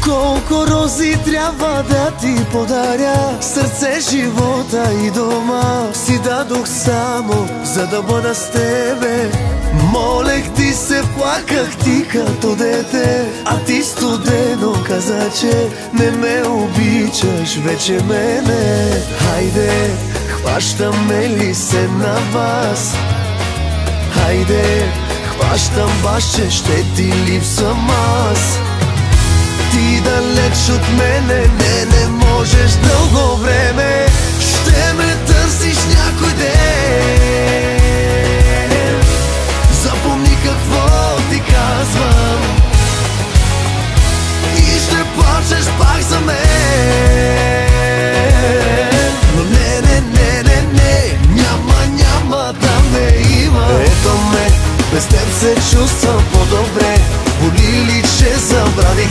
Колко рози трябва да ти подаря, сърце, живота и дома си дадох само, за да бъда с тебе. Молех ти се, плаках ти като дете, а ти студено каза, че не ме обичаш вече мене. Хайде, хващаме ли се на вас? Хайде, хващам баш, че ще ти липсвам аз. Ти далеч от мене, не можеш дълго време. Ще ме търсиш някой ден. Запомни какво ти казвам и ще плачеш пак за мен. Но не, няма да ме има. Ето ме, без теб се чувствам по-добре. Боли ли, че забравих